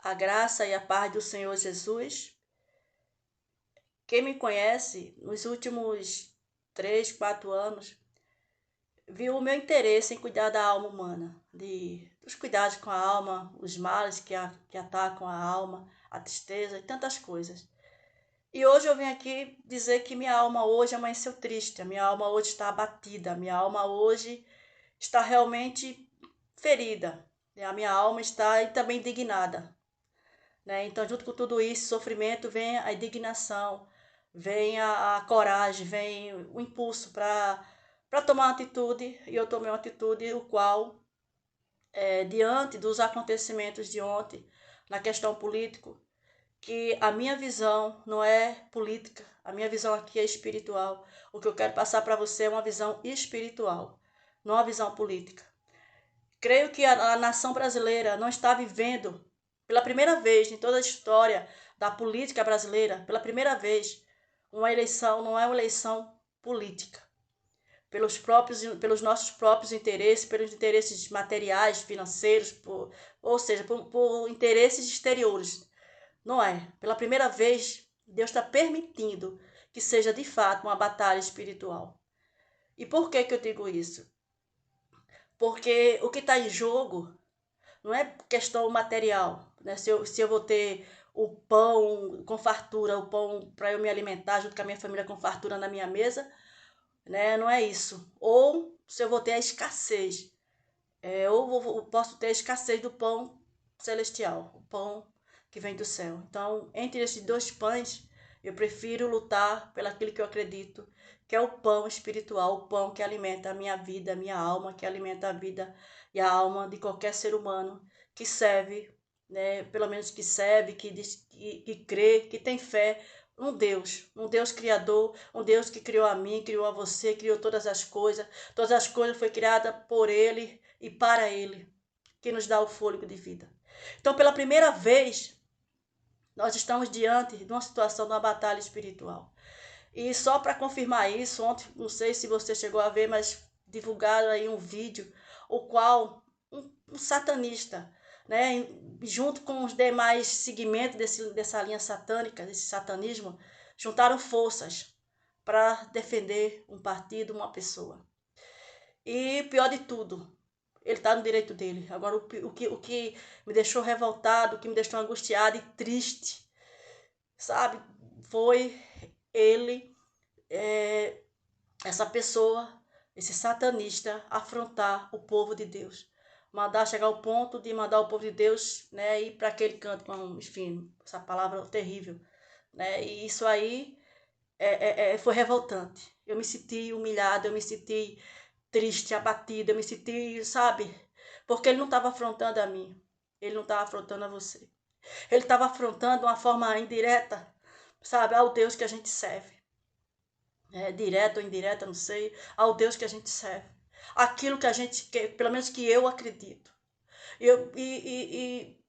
A graça e a paz do Senhor Jesus. Quem me conhece nos últimos 3, 4 anos, viu o meu interesse em cuidar da alma humana, dos cuidados com a alma, os males que atacam a alma, a tristeza e tantas coisas. E hoje eu vim aqui dizer que minha alma hoje amanheceu triste, a minha alma hoje está abatida, a minha alma hoje está realmente ferida, a minha alma está também indignada. Então, junto com tudo isso, sofrimento, vem a indignação, vem a coragem, vem o impulso para tomar uma atitude, e eu tomei uma atitude, o qual, diante dos acontecimentos de ontem, na questão política, que a minha visão não é política, a minha visão aqui é espiritual. O que eu quero passar para você é uma visão espiritual, não uma visão política. Creio que a nação brasileira não está vivendo, pela primeira vez em toda a história da política brasileira, pela primeira vez, uma eleição não é uma eleição política. Pelos nossos próprios interesses, pelos interesses materiais, financeiros, ou seja, por interesses exteriores. Não é. Pela primeira vez, Deus está permitindo que seja de fato uma batalha espiritual. E por que eu digo isso? Porque o que está em jogo não é questão material, né? Se eu vou ter o pão com fartura, o pão para eu me alimentar junto com a minha família com fartura na minha mesa, né? Não é isso. Ou se eu vou ter a escassez, ou posso ter a escassez do pão celestial, o pão que vem do céu. Então, entre esses dois pães, eu prefiro lutar pelo aquilo que eu acredito, que é o pão espiritual, o pão que alimenta a minha vida, a minha alma, que alimenta a vida e a alma de qualquer ser humano que serve, né? Pelo menos que serve, que crê, que tem fé um Deus criador, um Deus que criou a mim, criou a você, criou todas as coisas foi criada por Ele e para Ele, que nos dá o fôlego de vida. Então, pela primeira vez, nós estamos diante de uma situação, de uma batalha espiritual. E só para confirmar isso, ontem, não sei se você chegou a ver, mas divulgaram aí um vídeo, o qual um satanista, né, junto com os demais segmentos dessa linha satânica, desse satanismo, juntaram forças para defender um partido, uma pessoa. E pior de tudo, ele está no direito dele. Agora, o que me deixou revoltado, o que me deixou angustiado e triste, sabe, foi ele, essa pessoa, esse satanista, afrontar o povo de Deus. Chegar ao ponto de mandar o povo de Deus, né, ir para aquele canto, enfim, essa palavra terrível. Né? E isso aí foi revoltante. Eu me senti humilhada, eu me senti triste, abatida, eu me senti, sabe? Porque ele não estava afrontando a mim, ele não estava afrontando a você. Ele estava afrontando de uma forma indireta, sabe? Ao Deus que a gente serve. Direta ou indireta, não sei. Ao Deus que a gente serve. Aquilo que a gente quer, pelo menos que eu acredito.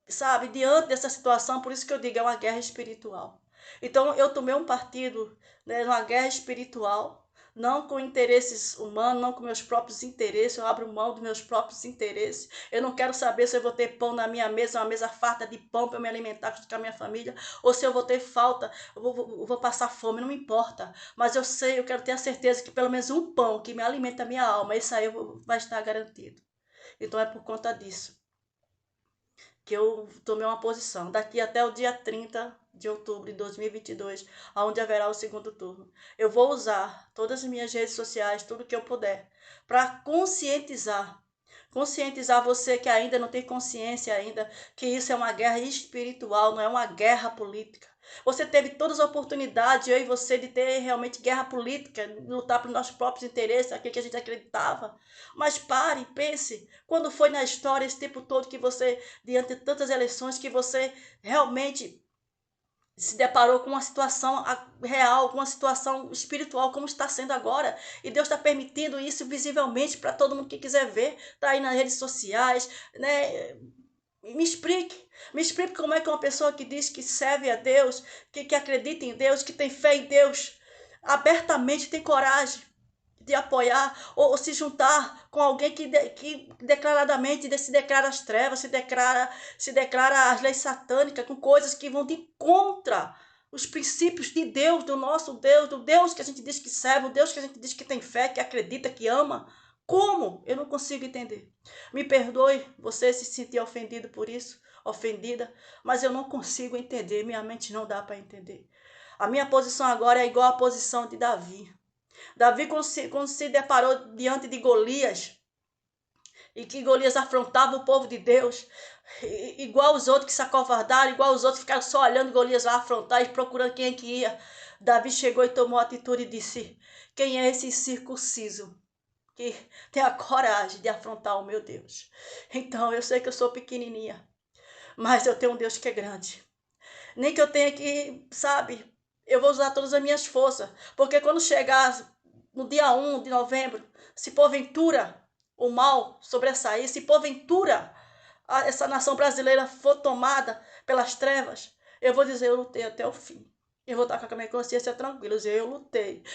Sabe, diante dessa situação, por isso que eu digo, é uma guerra espiritual. Então, eu tomei um partido, né, numa guerra espiritual, não com interesses humanos, não com meus próprios interesses, eu abro mão dos meus próprios interesses. Eu não quero saber se eu vou ter pão na minha mesa, uma mesa farta de pão para eu me alimentar com a minha família, ou se eu vou ter falta, vou passar fome, não me importa. Mas eu sei, eu quero ter a certeza que pelo menos um pão que me alimenta a minha alma, isso aí vai estar garantido. Então, é por conta disso que eu tomei uma posição. Daqui até o dia 30 de outubro de 2022, onde haverá o segundo turno. Eu vou usar todas as minhas redes sociais, tudo que eu puder, para conscientizar você que ainda não tem consciência ainda, que isso é uma guerra espiritual, não é uma guerra política. Você teve todas as oportunidades, eu e você, de ter realmente guerra política, lutar pelos nossos próprios interesses, aquilo que a gente acreditava. Mas pare, pense, quando foi na história esse tempo todo que você, diante de tantas eleições, que você realmente se deparou com uma situação real, com uma situação espiritual, como está sendo agora. E Deus está permitindo isso visivelmente para todo mundo que quiser ver. Está aí nas redes sociais, né? Me explique como é que uma pessoa que diz que serve a Deus, que acredita em Deus, que tem fé em Deus, abertamente tem coragem de apoiar ou se juntar com alguém que declaradamente se declara as trevas, se declara as leis satânicas, com coisas que vão de contra os princípios de Deus, do nosso Deus, do Deus que a gente diz que serve, o Deus que a gente diz que tem fé, que acredita, que ama. Como? Eu não consigo entender. Me perdoe você se sentir ofendido por isso, ofendida, mas eu não consigo entender, minha mente não dá para entender. A minha posição agora é igual à posição de Davi. Davi, quando se deparou diante de Golias, e que Golias afrontava o povo de Deus, igual os outros que se acovardaram, igual os outros que ficaram só olhando Golias lá afrontar e procurando quem é que ia. Davi chegou e tomou a atitude e disse: quem é esse incircunciso que tem a coragem de afrontar o meu Deus? Então, eu sei que eu sou pequenininha, mas eu tenho um Deus que é grande. Nem que eu tenha que, sabe, eu vou usar todas as minhas forças, porque quando chegar no dia 1 de novembro, se porventura o mal sobressair, se porventura essa nação brasileira for tomada pelas trevas, eu vou dizer, eu lutei até o fim. Eu vou estar com a minha consciência tranquila, dizer,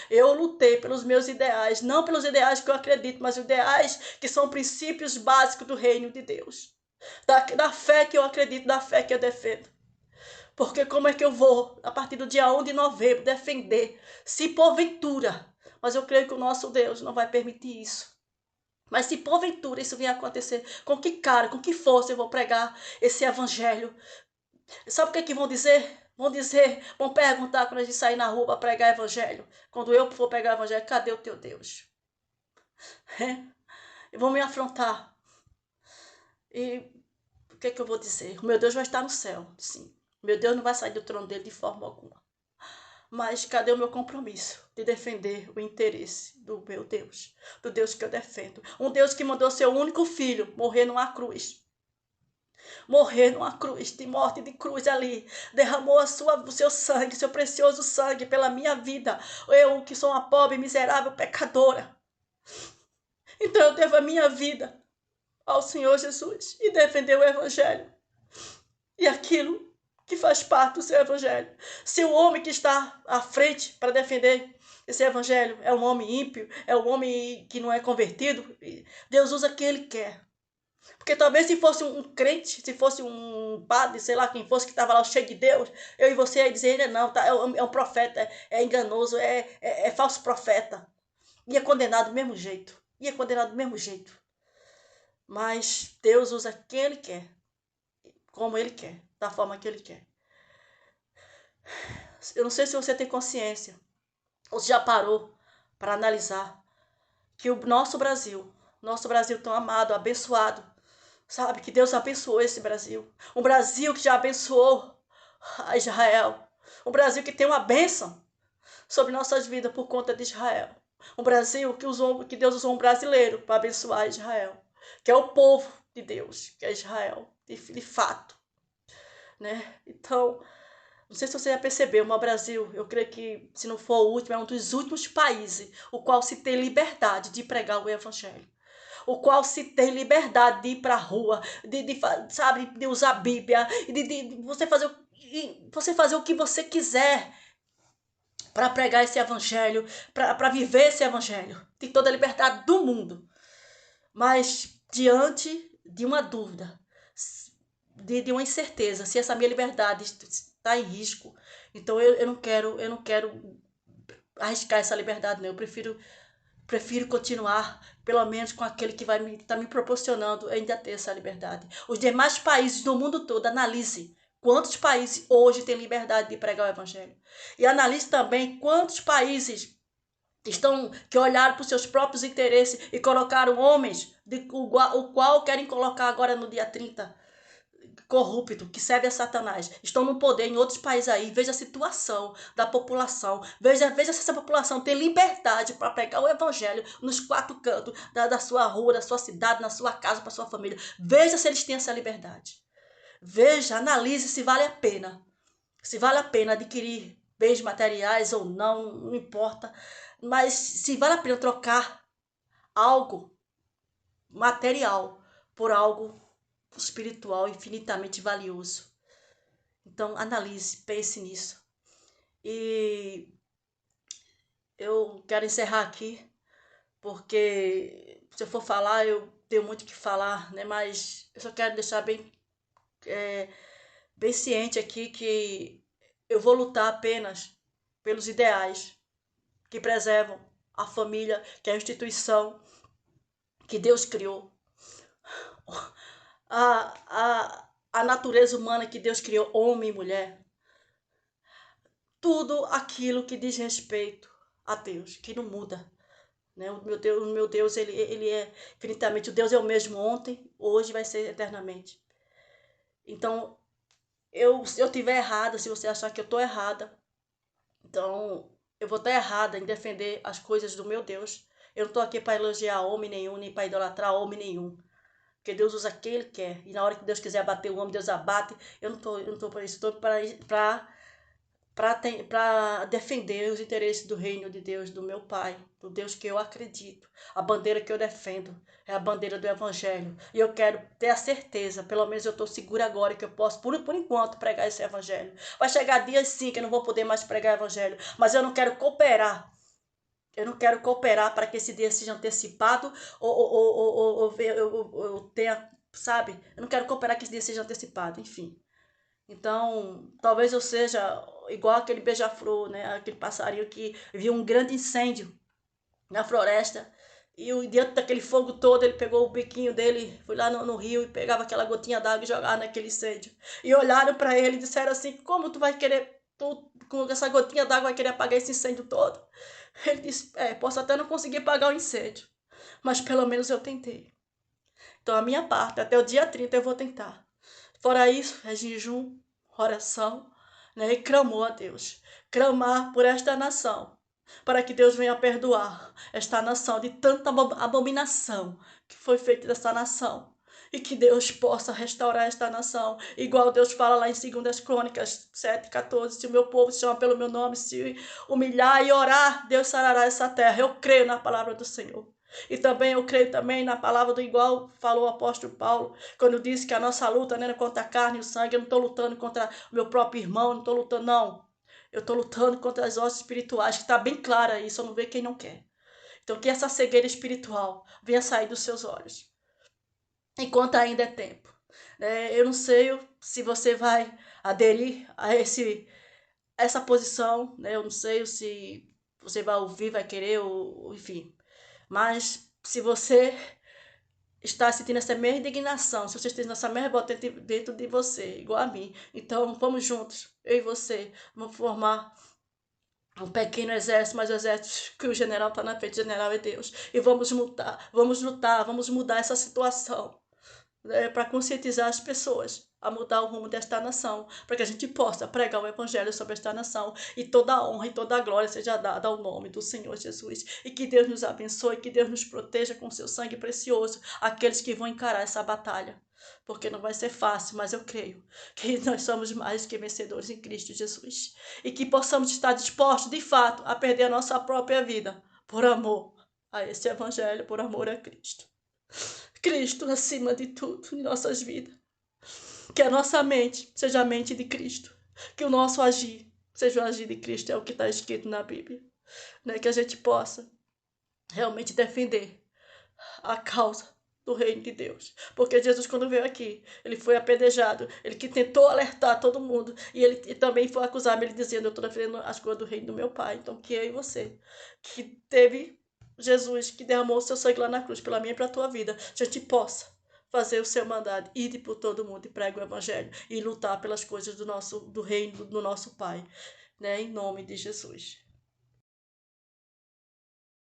eu lutei pelos meus ideais, não pelos ideais que eu acredito, mas ideais que são princípios básicos do reino de Deus, da fé que eu acredito, da fé que eu defendo. Porque como é que eu vou, a partir do dia 1 de novembro, defender, se porventura, mas eu creio que o nosso Deus não vai permitir isso. Mas se porventura isso vier acontecer, com que cara, com que força eu vou pregar esse evangelho? Sabe o que é que vão dizer? Vão perguntar quando a gente sair na rua para pregar evangelho. Quando eu for pregar evangelho, cadê o teu Deus? E vão me afrontar. E o que é que eu vou dizer? O meu Deus vai estar no céu, sim. Meu Deus não vai sair do trono dele de forma alguma. Mas cadê o meu compromisso de defender o interesse do meu Deus? Do Deus que eu defendo. Um Deus que mandou seu único filho morrer numa cruz. Morrer numa cruz, de morte de cruz ali. Derramou o seu sangue, seu precioso sangue pela minha vida. Eu que sou uma pobre, miserável, pecadora. Então eu devo a minha vida ao Senhor Jesus e defender o evangelho. E aquilo que faz parte do seu evangelho. Se o homem que está à frente para defender esse evangelho é um homem ímpio, é um homem que não é convertido, Deus usa quem ele quer. Porque talvez se fosse um crente, se fosse um padre, sei lá quem fosse, que estava lá cheio de Deus, eu e você ia dizer, ele não, tá, é um profeta, é enganoso, é falso profeta. Ia condenar do mesmo jeito. Ia condenar do mesmo jeito. Mas Deus usa quem ele quer, como ele quer, da forma que ele quer. Eu não sei se você tem consciência, ou se já parou para analisar que o nosso Brasil tão amado, abençoado, sabe, que Deus abençoou esse Brasil. Um Brasil que já abençoou a Israel. Um Brasil que tem uma bênção sobre nossas vidas por conta de Israel. Um Brasil que Deus usou um brasileiro para abençoar Israel, que é o povo de Deus, que é Israel, de fato. Né? Então, não sei se você já percebeu, mas o Brasil, eu creio que, se não for o último, é um dos últimos países o qual se tem liberdade de pregar o evangelho. O qual se tem liberdade de ir para a rua, sabe, de usar a Bíblia, de você fazer o que você quiser para pregar esse evangelho, para viver esse evangelho. Tem toda a liberdade do mundo. Mas diante de uma dúvida, de uma incerteza, se essa minha liberdade está em risco, então eu não quero arriscar essa liberdade, não. Eu prefiro continuar, pelo menos com aquele que vai tá me proporcionando ainda ter essa liberdade. Os demais países do mundo todo, analise quantos países hoje têm liberdade de pregar o evangelho. E analise também quantos países que olharam para os seus próprios interesses e colocaram homens, o qual querem colocar agora no dia 30, corrupto, que serve a Satanás, estão no poder em outros países aí. Veja a situação da população, veja se essa população tem liberdade para pregar o evangelho nos 4 cantos da sua rua, da sua cidade, na sua casa, para sua família. Veja se eles têm essa liberdade. Veja, analise se vale a pena. Se vale a pena adquirir bens materiais ou não, não importa. Mas se vale a pena trocar algo material por algo espiritual infinitamente valioso. Então, analise, pense nisso. E eu quero encerrar aqui porque se eu for falar, eu tenho muito o que falar, né? Mas eu só quero deixar bem ciente aqui que eu vou lutar apenas pelos ideais que preservam a família, que é a instituição que Deus criou, a natureza humana que Deus criou, homem e mulher, tudo aquilo que diz respeito a Deus, que não muda. Né? O meu Deus ele é infinitamente, o Deus é o mesmo ontem, hoje vai ser eternamente. Então, se eu tiver errada, se você achar que eu estou errada, então eu vou estar errada em defender as coisas do meu Deus. Eu não estou aqui para elogiar homem nenhum, nem para idolatrar homem nenhum. Porque Deus usa quem Ele quer. E na hora que Deus quiser abater o homem, Deus abate. Eu não tô para isso. Estou para defender os interesses do reino de Deus, do meu Pai, do Deus que eu acredito. A bandeira que eu defendo é a bandeira do Evangelho. E eu quero ter a certeza, pelo menos eu estou segura agora, que eu posso, por enquanto, pregar esse Evangelho. Vai chegar dias sim que eu não vou poder mais pregar o Evangelho, mas eu não quero cooperar. Eu não quero cooperar para que esse dia seja antecipado ou tenha, sabe? Eu não quero cooperar que esse dia seja antecipado, enfim. Então, talvez eu seja igual aquele beija-flor, né? Aquele passarinho que viu um grande incêndio na floresta e diante daquele fogo todo ele pegou o biquinho dele, foi lá no rio e pegava aquela gotinha d'água e jogava naquele incêndio. E olharam para ele e disseram assim: como tu vai querer, tu com essa gotinha d'água vai querer apagar esse incêndio todo? Ele disse: posso até não conseguir apagar o incêndio, mas pelo menos eu tentei. Então a minha parte, até o dia 30 eu vou tentar. Fora isso, é jejum, oração, né? E clamou a Deus. Clamar por esta nação, para que Deus venha perdoar esta nação de tanta abominação que foi feita dessa nação. E que Deus possa restaurar esta nação, igual Deus fala lá em 2 Crônicas 7:14, se o meu povo se chama pelo meu nome, se humilhar e orar, Deus sarará essa terra. Eu creio na palavra do Senhor. E também eu creio também na palavra do igual falou o apóstolo Paulo, quando disse que a nossa luta não é contra a carne e o sangue. Eu não estou lutando contra o meu próprio irmão, não estou lutando, não. Eu estou lutando contra as hostes espirituais, que está bem clara isso, eu não vejo quem não quer. Então que essa cegueira espiritual venha sair dos seus olhos, enquanto ainda é tempo. Eu não sei se você vai aderir a essa posição, né? Eu não sei se você vai ouvir, vai querer, ou enfim. Mas se você está sentindo essa mesma indignação, se você está essa mesma revolta dentro de você, igual a mim, então vamos juntos, eu e você, vamos formar um pequeno exército, mas o exército que o general está na frente, o general é Deus. E lutar, vamos mudar essa situação, né, para conscientizar as pessoas a mudar o rumo desta nação, para que a gente possa pregar o evangelho sobre esta nação e toda a honra e toda a glória seja dada ao nome do Senhor Jesus. E que Deus nos abençoe, que Deus nos proteja com seu sangue precioso, aqueles que vão encarar essa batalha. Porque não vai ser fácil, mas eu creio que nós somos mais que vencedores em Cristo Jesus. E que possamos estar dispostos, de fato, a perder a nossa própria vida por amor a esse evangelho, por amor a Cristo. Cristo acima de tudo em nossas vidas. Que a nossa mente seja a mente de Cristo. Que o nosso agir seja o agir de Cristo, é o que está escrito na Bíblia. Né? Que a gente possa realmente defender a causa do reino de Deus. Porque Jesus, quando veio aqui, ele foi apedrejado, ele que tentou alertar todo mundo, e ele também foi acusar ele dizendo: eu estou defendendo as coisas do reino do meu Pai. Então que eu e você, que teve Jesus, que derramou o seu sangue lá na cruz pela minha e pela tua vida, a gente possa fazer o seu mandado, ir por todo mundo e pregar o evangelho e lutar pelas coisas do reino do nosso Pai, né? Em nome de Jesus.